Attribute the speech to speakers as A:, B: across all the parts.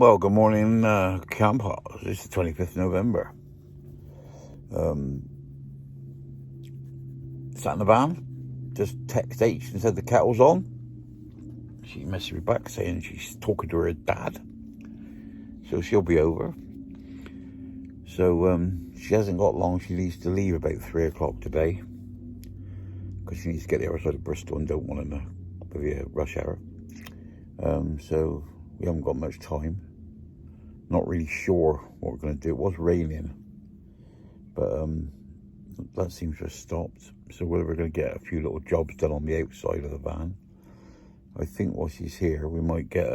A: Well, good morning, Camp Hot. It's the 25th of November. Sat in the van, just text H and said the kettle's on. She messaged me back saying she's talking to her dad, so she'll be over. So she hasn't got long. She needs to leave about 3 o'clock today because she needs to get the other side of Bristol and don't want to be a rush hour. So we haven't got much time. Not really sure what we're going to do. It was raining, but that seems to have stopped. So whether we're going to get a few little jobs done on the outside of the van. I think while she's here, we might get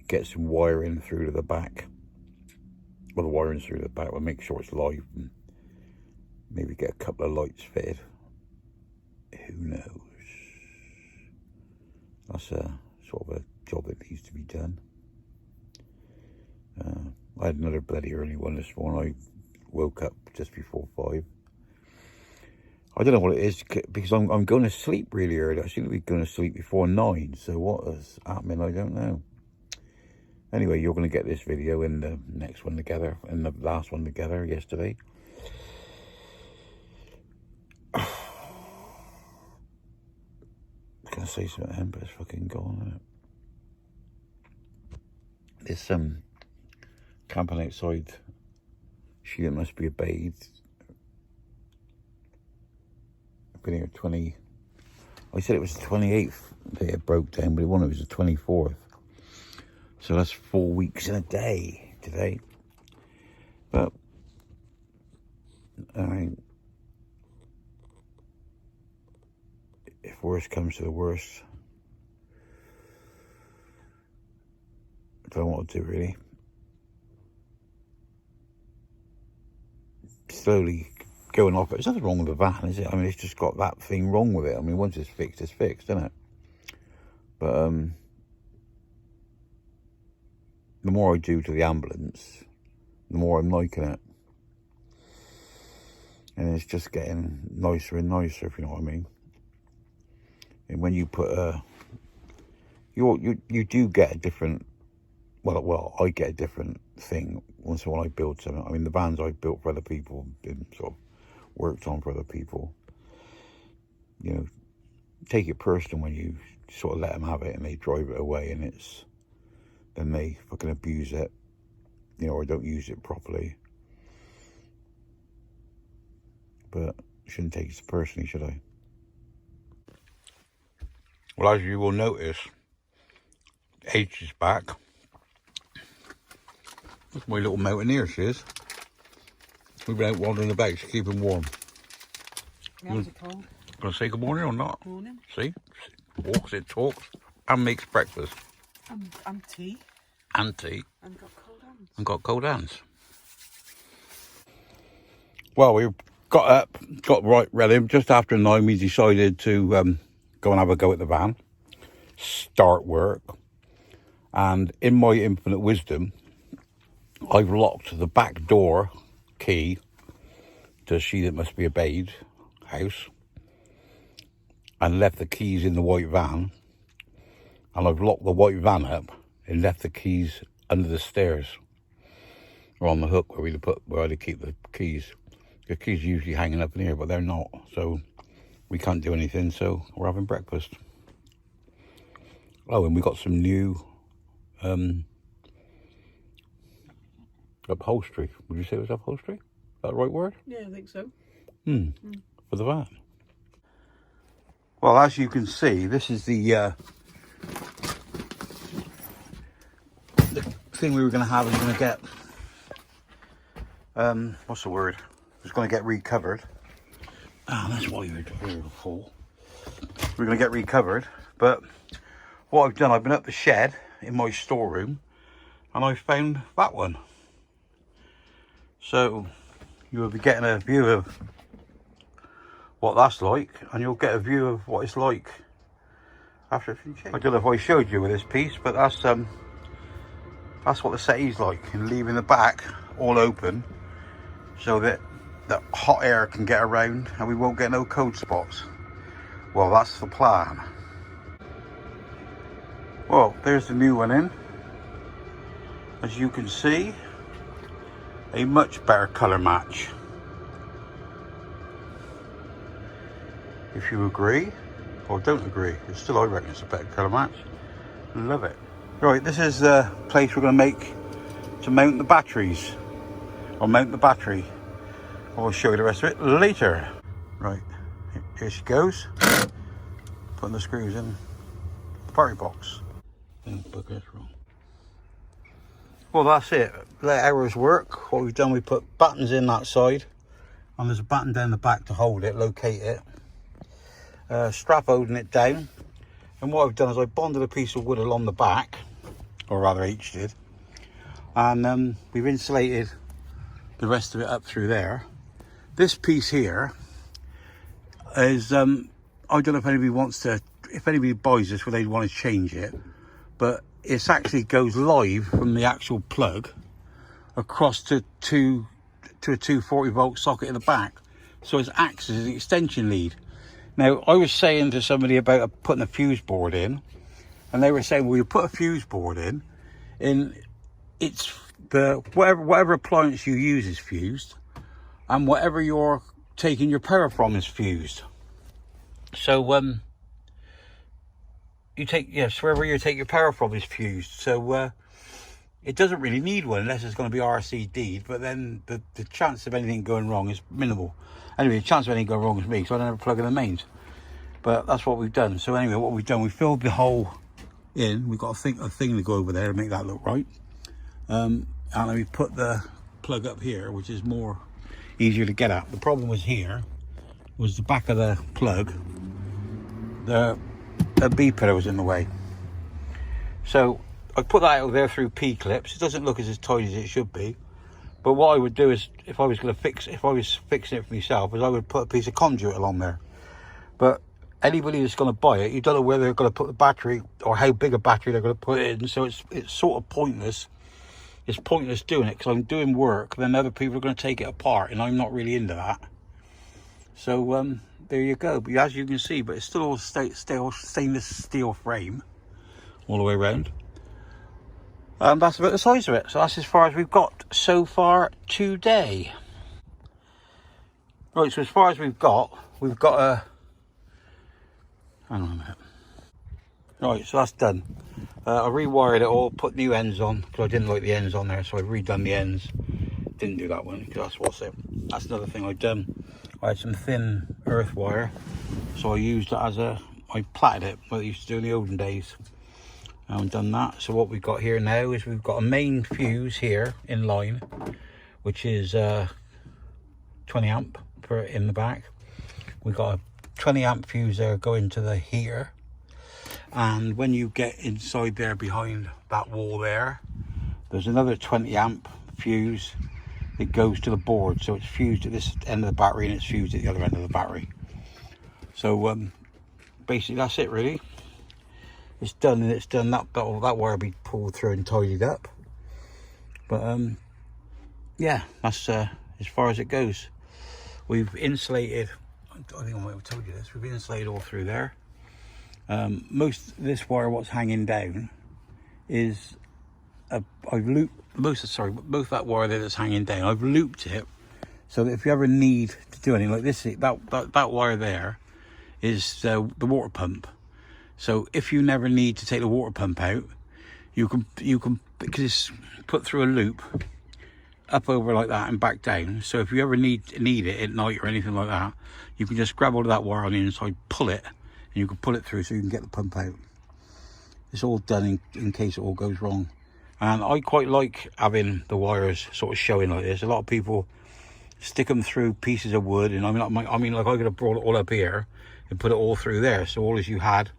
A: get some wiring through to the back. Well, the wiring's through the back. We'll make sure it's live and maybe get a couple of lights fitted. Who knows? That's a sort of a job that needs to be done. I had another bloody early one this morning. I woke up just before 5. I don't know what it is because I'm going to sleep really early. I should be going to sleep before 9. So what is happening? I don't know. Anyway, you're going to get this video and the next one together and the last one together yesterday. I was going to say something, but it's fucking gone, isn't it? This camping outside, she must be obeyed. I've been here 20. I said it was the 28th that it broke down, but it was the 24th. So that's 4 weeks in a day today. But I mean, if worst comes to the worst, I don't know what to do really. Slowly going off. There's nothing wrong with the van, is it? I mean, it's just got that thing wrong with it. I mean, once it's fixed, isn't it? But the more I do to the ambulance, the more I'm liking it, and it's just getting nicer and nicer, if you know what I mean. And when you put you do get a different. Well, I get a different thing once when I build something. I mean, the vans I've built for other people, been sort of worked on for other people. You know, take it personal when you sort of let them have it and they drive it away, and then they fucking abuse it, you know, or don't use it properly. But I shouldn't take it personally, should I? Well, as you will notice, H is back. That's my little mountaineer, she is. We've been out wandering about, she's keeping warm.
B: How's it cold?
A: Gonna say good morning or not?
B: Morning.
A: See? Walks, it talks, and makes breakfast.
B: And tea.
A: And tea.
B: And got cold hands.
A: And got cold hands. Well, we got up, got right ready. Just after 9, we decided to go and have a go at the van. Start work. And in my infinite wisdom, I've locked the back door key to She That Must Be Obeyed house and left the keys in the white van, and I've locked the white van up and left the keys under the stairs or on the hook where I keep the keys. The keys are usually hanging up in here, but they're not, so we can't do anything, so we're having breakfast. Oh, and we got some new upholstery. Would you say it was upholstery? Is that the right word?
B: Yeah, I think so.
A: For the van. Well, as you can see, this is the thing we were going to have. Is going to get what's the word? It was going to get recovered. That's why you were full. We're going to get recovered, but what I've done, I've been up the shed in my storeroom, and I found that one. So you will be getting a view of what that's like, and you'll get a view of what it's like after it's been changed. I don't know if I showed you with this piece, but that's what the settee's like, and leaving the back all open so that the hot air can get around and we won't get no cold spots. Well, that's the plan. Well, there's the new one in. As you can see, a much better colour match. If you agree or don't agree, it's still, I reckon it's a better colour match. Love it. Right, this is the place we're going to make to mount the batteries, or mount the battery. I'll show you the rest of it later. Right, here she goes. Putting the screws in the battery box. Well, that's it. Let ours work. What we've done, we put buttons in that side, and there's a button down the back to hold it, locate it. Strap holding it down. And what I've done is I bonded a piece of wood along the back, or rather H did, and we've insulated the rest of it up through there. This piece here is, I don't know if anybody wants to, if anybody buys this, whether they want to change it, but it actually goes live from the actual plug across to a 240 volt socket in the back. So it acts as an extension lead. Now, I was saying to somebody about putting a fuse board in, and they were saying, well, you put a fuse board in it's the whatever appliance you use is fused, and whatever you're taking your power from is fused. So you take, yes, wherever you take your power from is fused. So it doesn't really need one unless it's going to be RCD'd, but then the chance of anything going wrong is minimal. Anyway, the chance of anything going wrong is me, so I don't have to plug in the mains. But that's what we've done. So anyway, what we've done, we filled the hole in. We've got a thing to go over there to make that look right. And then we put the plug up here, which is more easier to get at. The problem was here, was the back of the plug. The B pillar was in the way. So I put that out there through P-clips. It doesn't look as tight as it should be. But what I would do is, if I was fixing it for myself, is I would put a piece of conduit along there. But anybody that's going to buy it, you don't know where they're going to put the battery or how big a battery they're going to put it in. So it's sort of pointless. It's pointless doing it because I'm doing work. Then other people are going to take it apart, and I'm not really into that. So there you go. But as you can see, but it's still all stainless steel frame all the way around. That's about the size of it. So that's as far as we've got so far today. Right, so as far as we've got a, hang on a minute. Right, so that's done. I rewired it all, put new ends on, because I didn't like the ends on there, so I've redone the ends. Didn't do that one, because that's another thing I've done. I had some thin earth wire, so I used it I plaited it, what I used to do in the olden days. I've done that. So what we've got here now is we've got a main fuse here in line, which is 20 amp in the back. We've got a 20 amp fuse there going to the heater, and when you get inside there behind that wall there's another 20 amp fuse that goes to the board. So it's fused at this end of the battery and it's fused at the other end of the battery. So basically that's it really. It's done, and it's done. That wire will be pulled through and tidied up. But yeah, that's as far as it goes. We've insulated, I think I might have told you this, we've insulated all through there. Most of this wire, what's hanging down, is I've looped most of that wire there that's hanging down. I've looped it so that if you ever need to do anything like this, that wire there is the water pump. So if you never need to take the water pump out, you can because it's put through a loop up over like that and back down. So if you ever need it at night or anything like that, you can just grab hold of that wire on the inside, pull it, and you can pull it through so you can get the pump out. It's all done in case it all goes wrong. And I quite like having the wires sort of showing like this. A lot of people stick them through pieces of wood, and I mean like I could have brought it all up here and put it all through there. So all as you had,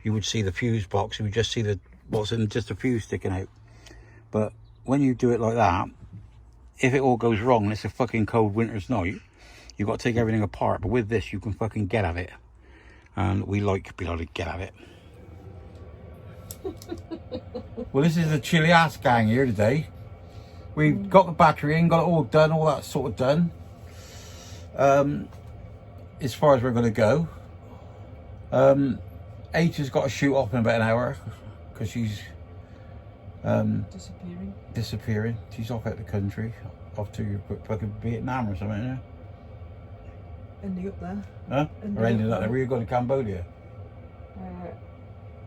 A: you would see the fuse box, and you would just see what's in just a fuse sticking out. But when you do it like that, if it all goes wrong and it's a fucking cold winter's night, you've got to take everything apart. But with this, you can fucking get at it. And we like being able to get at it. Well, this is a chilly ass gang here today. We've got the battery in, got it all done, all that sort of done. As far as we're going to go. H has got to shoot off in about an hour. because she's disappearing. She's off out the country, off to fucking Vietnam or something, yeah?
B: Ending up there.
A: Huh? Or ending up there. Where you going to Cambodia?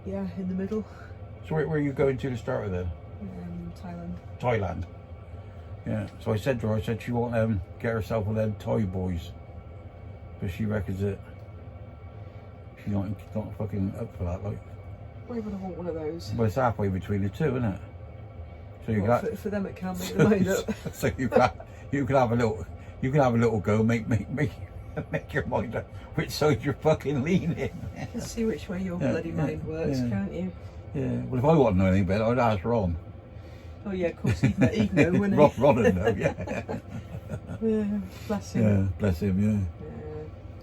B: Yeah, in the middle.
A: So where are you going to start with then?
B: Thailand.
A: Thailand. Yeah. So I said to her, I said she won't get herself one of them Thai boys, but she reckons that she's not fucking up for that. Like,
B: Why would I want one of those?
A: well, it's halfway between the two, isn't it? So you
B: Well,
A: can
B: for them, it can make the mind up.
A: So you can have a little go, make your mind up which side you're fucking leaning.
B: You can see which way your bloody mind works, can't you?
A: Yeah. Well, if I want to know anything better, I'd ask Ron.
B: Oh yeah, of course he'd know, wouldn't he?
A: Ron would know, yeah.
B: Yeah, bless him.
A: Yeah, bless him,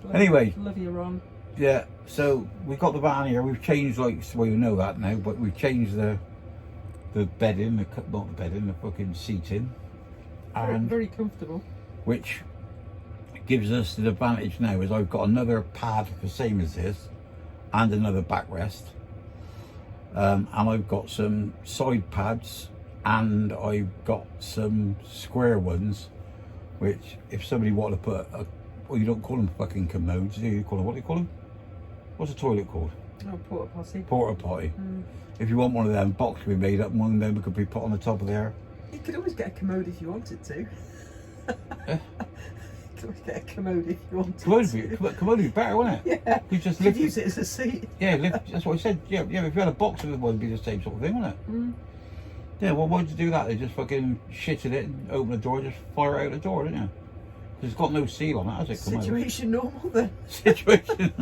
B: Yeah.
A: Anyway.
B: Love you, Ron.
A: Yeah, so we've got the van here. We've changed, like, well, you know that now, but we've changed the bedding, not the bedding, the fucking seating. And
B: Very comfortable.
A: which gives us the advantage now is I've got another pad the same as this and another backrest. And I've got some side pads and I've got some square ones, which if somebody wanted to put well, you don't call them fucking commodes, do you? Call them, what do you call them? What's a toilet called?
B: Oh, Portapotty.
A: Portapotty. If you want one of them, box can be made up and one of them could be put on the top of there.
B: You could always get a commode if you wanted to.
A: Eh?
B: You could always get a commode if you wanted
A: Commode would be better, wouldn't it?
B: Yeah.
A: You just
B: You
A: lift
B: could use it as a seat.
A: Yeah, that's what I said. Yeah, if you had a box of it, would be the same sort of thing, wouldn't it?
B: Mm.
A: Yeah, well, why'd you do that? They just fucking shitted it and open the door, just fire it out the door, didn't you? It's got no seal on it, has it?
B: Situation normal then.
A: Situation.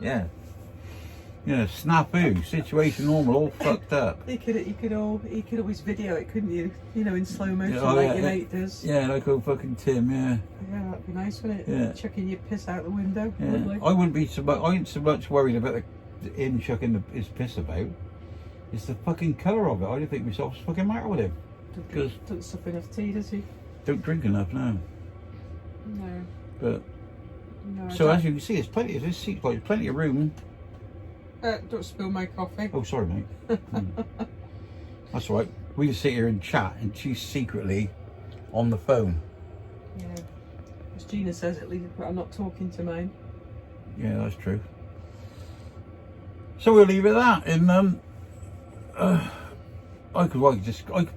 A: Yeah. Yeah, snafu. Situation normal, all fucked up.
B: You could always video it, couldn't you? You know, in slow motion,
A: Yeah,
B: like your mate does.
A: Yeah, like old fucking Tim. Yeah.
B: Yeah, that'd be nice, wouldn't it?
A: Yeah.
B: Chucking your piss out the window.
A: Yeah.
B: Lovely.
A: I wouldn't be so much. I ain't so much worried about him chucking his piss about. It's the fucking colour of it. I don't think myself's fucking matter with him.
B: Doesn't sup enough tea, does he?
A: Don't drink enough now.
B: No.
A: But
B: No.
A: so as you can see, there's plenty. This seat's got plenty of room.
B: Don't spill my coffee.
A: Oh, sorry, mate. That's all right. We just sit here and chat, and she's secretly on the phone.
B: Yeah. As Gina says, at least, but I'm not talking to mine.
A: Yeah, that's true. So we'll leave it at that. And I could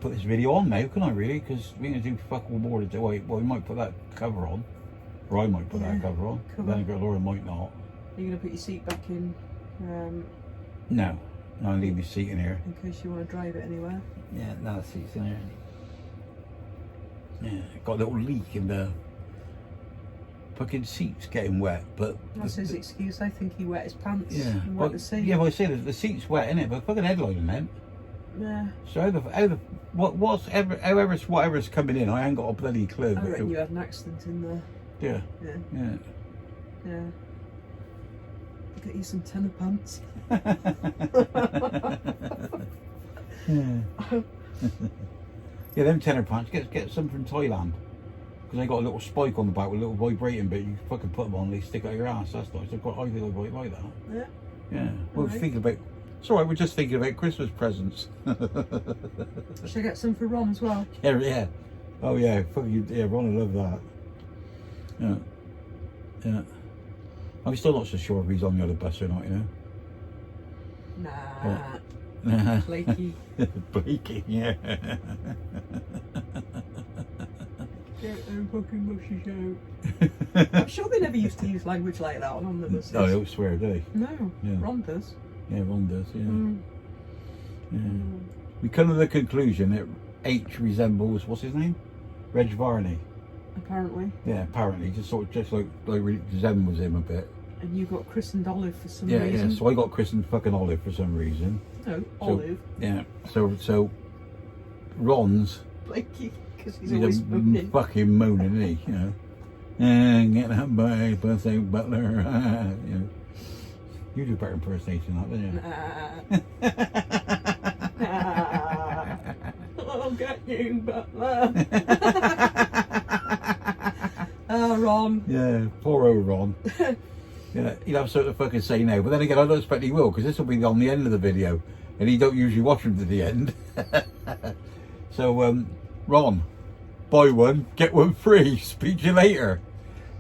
A: put this video on now, couldn't I? Really? Because we can do fuck all more to do. Well, we might put that cover on, or I might put that cover on. Then Laura might not.
B: Are you gonna put your seat back in?
A: No, I'll leave my seat in here.
B: In case you want to drive it anywhere.
A: Yeah, no, the seat's in here. Yeah, got a little leak in the fucking seat's getting wet, but
B: that's his excuse. I think he wet his pants.
A: Yeah,
B: and wet the seat.
A: yeah. Well, I say the seat's wet, innit? But fucking headlining then.
B: Yeah.
A: So whatever's coming in, I ain't got a bloody clue.
B: I reckon you had an accident in there.
A: Yeah.
B: Yeah.
A: Yeah.
B: Yeah. Get you some tenor pants.
A: Yeah. Yeah, them tenor pants. Get some from Thailand. Because they got a little spike on the back with a little vibrating bit. You can fucking put them on, they stick out your ass. That's nice. I think I quite like that.
B: Yeah.
A: Yeah. We're thinking about. It's alright, we're just thinking about Christmas presents.
B: Should I get some for Ron as well?
A: Yeah, yeah. Oh yeah, fucking yeah, Ron will love that. Yeah. Yeah. I'm still not so sure if he's on the other bus or not, you know.
B: Nah. Flaky.
A: Blakey, yeah.
B: Get them fucking bushes out. I'm sure they never used to use language like that on the buses.
A: No, they don't swear, do they?
B: No.
A: Yeah.
B: Ron does.
A: Yeah, Ron does, yeah.
B: Mm.
A: Yeah. We come to the conclusion that H resembles, what's his name? Reg Varney.
B: Apparently.
A: Yeah, apparently. Just like resembles him a bit.
B: And you got christened Olive for some
A: Yeah,
B: reason.
A: yeah. So I got christened fucking Olive for some reason.
B: No, Olive.
A: Yeah. So Ron's.
B: Blakey, because he's always moaning.
A: Fucking moaning, isn't he? You know. And get up by birthday butler. You know. You do better impersonation than that, don't you?
B: I'll get you, butler. Oh, Ron.
A: Yeah, poor old Ron. Yeah, he'll have something to fucking say now. But then again, I don't expect he will, because this will be on the end of the video. and he don't usually watch them to the end. So, Ron, buy one, get one free. Speak to you later.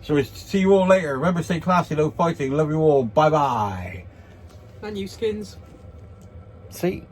A: So, see you all later. Remember, stay classy, no fighting. Love you all. Bye bye.
B: And you skins.
A: See.